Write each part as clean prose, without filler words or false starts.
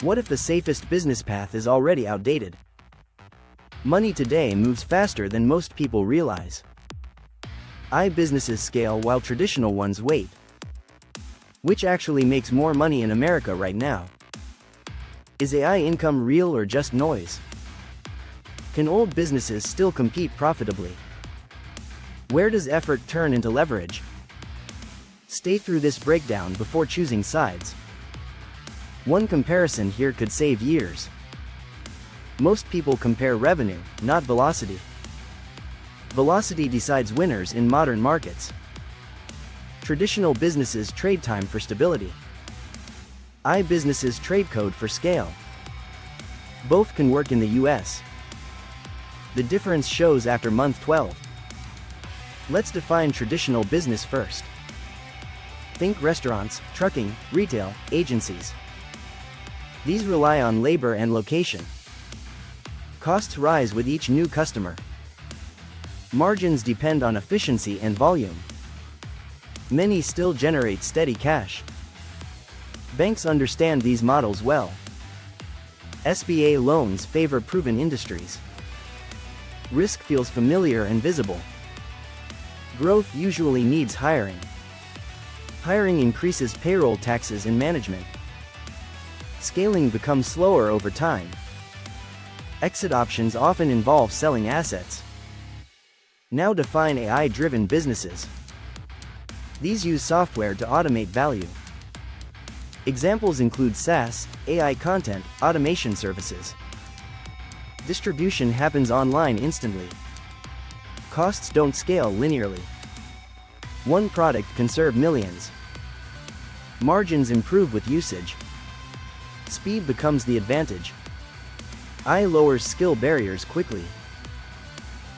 What if the safest business path is already outdated? Money today moves faster than most people realize. Businesses scale while traditional ones wait. Which actually makes more money in America right now? Is AI income real or just noise? Can old businesses still compete profitably? Where does effort turn into leverage? Stay through this breakdown before choosing sides. One comparison here could save years. Most people compare revenue, not velocity. Velocity decides winners in modern markets. Traditional businesses trade time for stability. Businesses trade code for scale. Both can work in the US. The difference shows after month 12. Let's define traditional business first. Think restaurants, trucking, retail, agencies. These rely on labor and location. Costs rise with each new customer. Margins depend on efficiency and volume. Many still generate steady cash. Banks understand these models well. SBA loans favor proven industries. Risk feels familiar and visible. Growth usually needs hiring. Hiring increases payroll taxes and management. Scaling becomes slower over time. Exit options often involve selling assets. Now define AI-driven businesses. These use software to automate value. Examples include SaaS, AI content, automation services. Distribution happens online instantly. Costs don't scale linearly. One product can serve millions. Margins improve with usage. Speed becomes the advantage. AI lowers skill barriers quickly.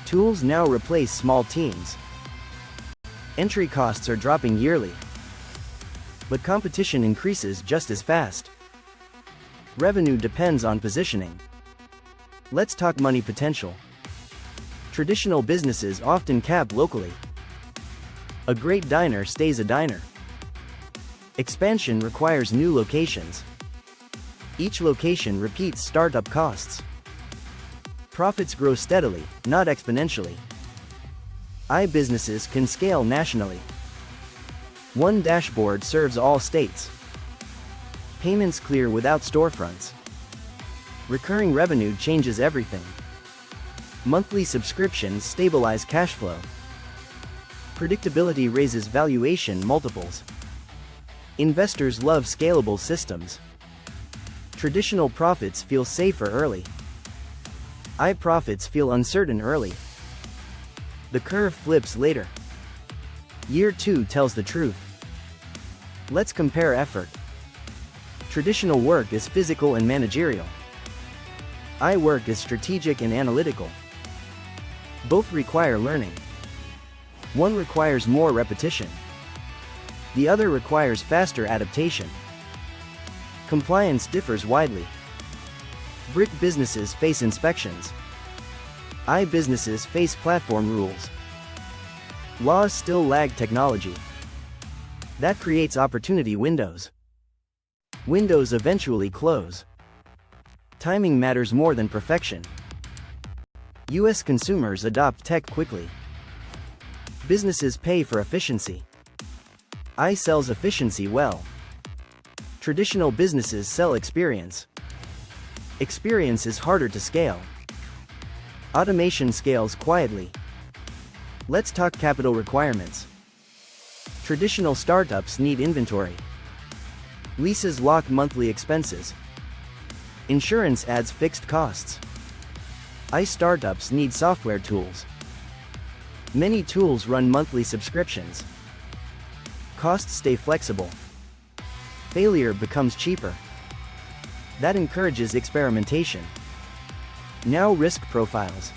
Tools now replace small teams. Entry costs are dropping yearly. But competition increases just as fast. Revenue depends on positioning. Let's talk money potential. Traditional businesses often cap locally. A great diner stays a diner. Expansion requires new locations. Each location repeats startup costs. Profits grow steadily, not exponentially. Businesses can scale nationally. One dashboard serves all states. Payments clear without storefronts. Recurring revenue changes everything. Monthly subscriptions stabilize cash flow. Predictability raises valuation multiples. Investors love scalable systems. Traditional profits feel safer early. Profits feel uncertain early. The curve flips later. Year 2 tells the truth. Let's compare effort. Traditional work is physical and managerial. Work is strategic and analytical. Both require learning. One requires more repetition. The other requires faster adaptation. Compliance differs widely. Brick businesses face inspections. Businesses face platform rules. Laws still lag technology. That creates opportunity windows. Windows eventually close. Timing matters more than perfection. US consumers adopt tech quickly. Businesses pay for efficiency. Sells efficiency well. Traditional businesses sell experience. Experience is harder to scale. Automation scales quietly. Let's talk capital requirements. Traditional startups need inventory. Leases lock monthly expenses. Insurance adds fixed costs. Startups need software tools. Many tools run monthly subscriptions. Costs stay flexible. Failure becomes cheaper. That encourages experimentation. Now risk profiles.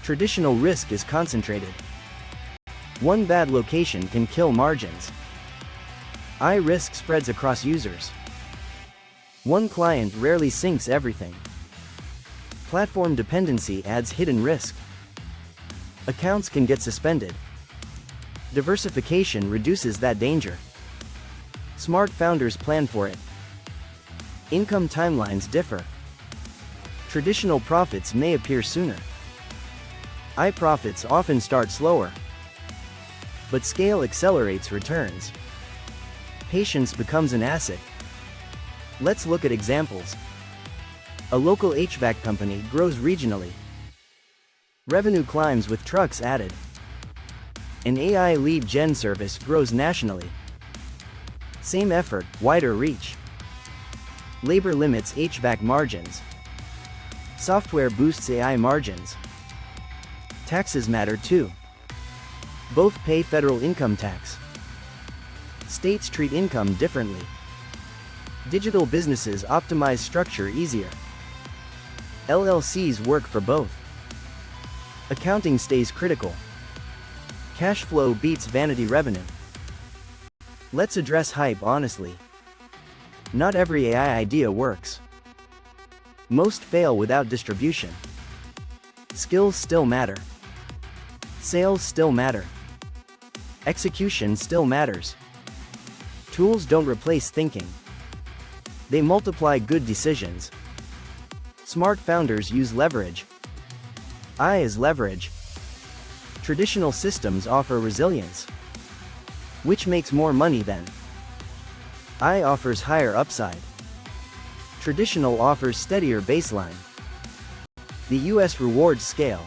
Traditional risk is concentrated. One bad location can kill margins. Risk spreads across users. One client rarely syncs everything. Platform dependency adds hidden risk. Accounts can get suspended. Diversification reduces that danger. Smart founders plan for it. Income timelines differ. Traditional profits may appear sooner. AI profits often start slower. But scale accelerates returns. Patience becomes an asset. Let's look at examples. A local HVAC company grows regionally. Revenue climbs with trucks added. An AI lead gen service grows nationally. Same effort, wider reach. Labor limits HVAC margins. Software boosts AI margins. Taxes matter too. Both pay federal income tax. States treat income differently. Digital businesses optimize structure easier. LLCs work for both. Accounting stays critical. Cash flow beats vanity revenue. Let's address hype honestly. Not every AI idea works. Most fail without distribution. Skills still matter. Sales still matter. Execution still matters. Tools don't replace thinking. They multiply good decisions. Smart founders use leverage. AI is leverage. Traditional systems offer resilience. Which makes more money then? AI offers higher upside. Traditional offers steadier baseline. The US rewards scale.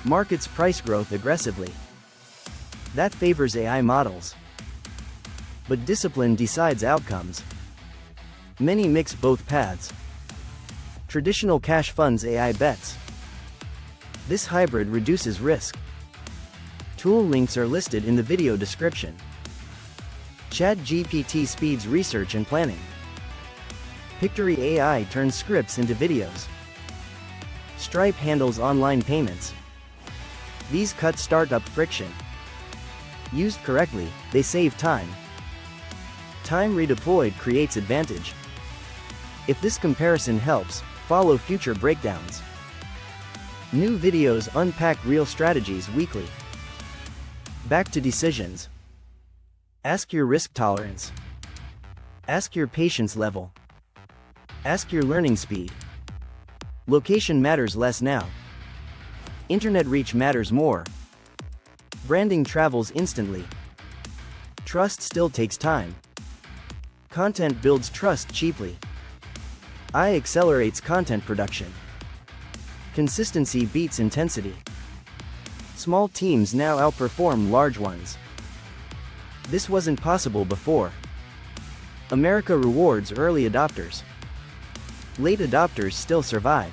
Markets price growth aggressively. That favors AI models. But discipline decides outcomes. Many mix both paths. Traditional cash funds AI bets. This hybrid reduces risk. Tool links are listed in the video description. ChatGPT speeds research and planning. Pictory AI turns scripts into videos. Stripe handles online payments. These cut startup friction. Used correctly, they save time. Time redeployed creates advantage. If this comparison helps, follow future breakdowns. New videos unpack real strategies weekly. Back to decisions. Ask your risk tolerance. Ask your patience level. Ask your learning speed. Location matters less now. Internet reach matters more. Branding travels instantly. Trust still takes time. Content builds trust cheaply. AI accelerates content production. Consistency beats intensity. Small teams now outperform large ones. This wasn't possible before. America rewards early adopters. Late adopters still survive.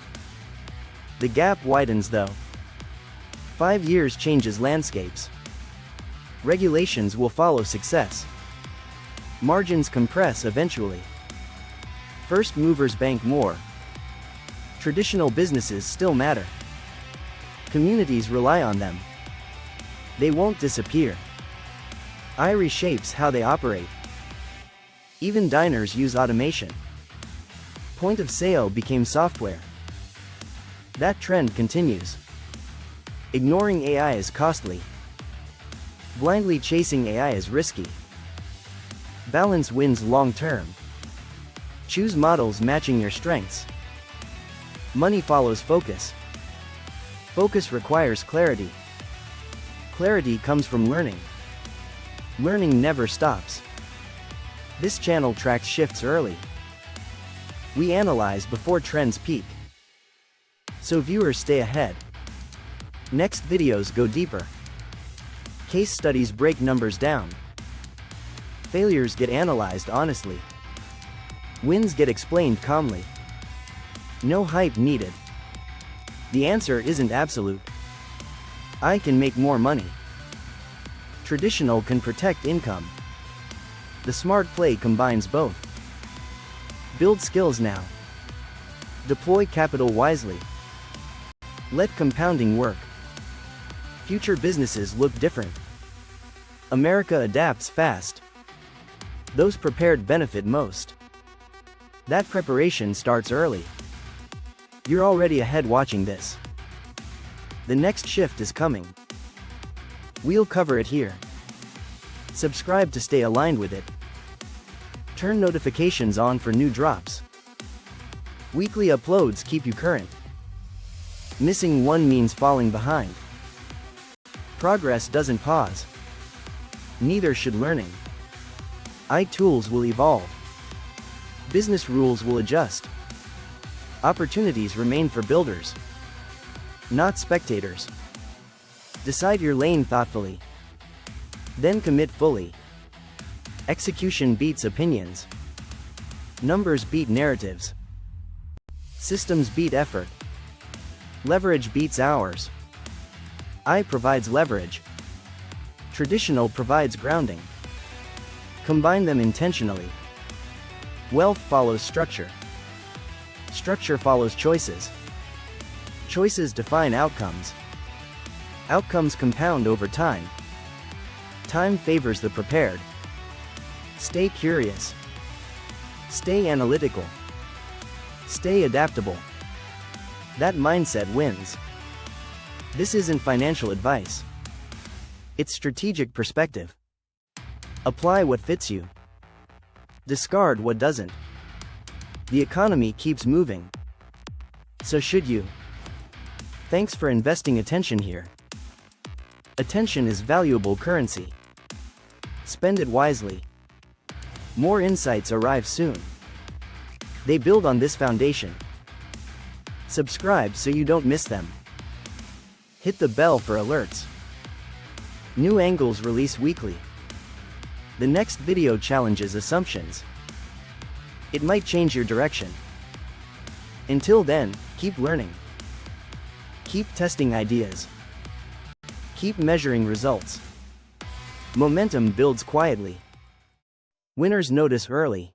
The gap widens though. 5 years changes landscapes. Regulations will follow success. Margins compress eventually. First movers bank more. Traditional businesses still matter. Communities rely on them. They won't disappear. AI reshapes how they operate. Even diners use automation. Point of sale became software. That trend continues. Ignoring AI is costly. Blindly chasing AI is risky. Balance wins long term. Choose models matching your strengths. Money follows focus. Focus requires clarity. Clarity comes from learning. Learning never stops. This channel tracks shifts early. We analyze before trends peak. So viewers stay ahead. Next videos go deeper. Case studies break numbers down. Failures get analyzed honestly. Wins get explained calmly. No hype needed. The answer isn't absolute. I can make more money. Traditional can protect income. The smart play combines both. Build skills now. Deploy capital wisely. Let compounding work. Future businesses look different. America adapts fast. Those prepared benefit most. That preparation starts early. You're already ahead watching this. The next shift is coming. We'll cover it here. Subscribe to stay aligned with it. Turn notifications on for new drops. Weekly uploads keep you current. Missing one means falling behind. Progress doesn't pause. Neither should learning. Tools will evolve. Business rules will adjust. Opportunities remain for builders, not spectators. Decide your lane thoughtfully. Then commit fully. Execution beats opinions. Numbers beat narratives. Systems beat effort. Leverage beats hours. Provides leverage. Traditional provides grounding. Combine them intentionally. Wealth follows structure. Structure follows choices. Choices define outcomes. Outcomes compound over time. Time favors the prepared. Stay curious. Stay analytical. Stay adaptable. That mindset wins. This isn't financial advice. It's strategic perspective. Apply what fits you. Discard what doesn't. The economy keeps moving. So should you. Thanks for investing attention here. Attention is valuable currency. Spend it wisely. More insights arrive soon. They build on this foundation. Subscribe so you don't miss them. Hit the bell for alerts. New angles release weekly. The next video challenges assumptions. It might change your direction. Until then, keep learning. Keep testing ideas. Keep measuring results. Momentum builds quietly. Winners notice early.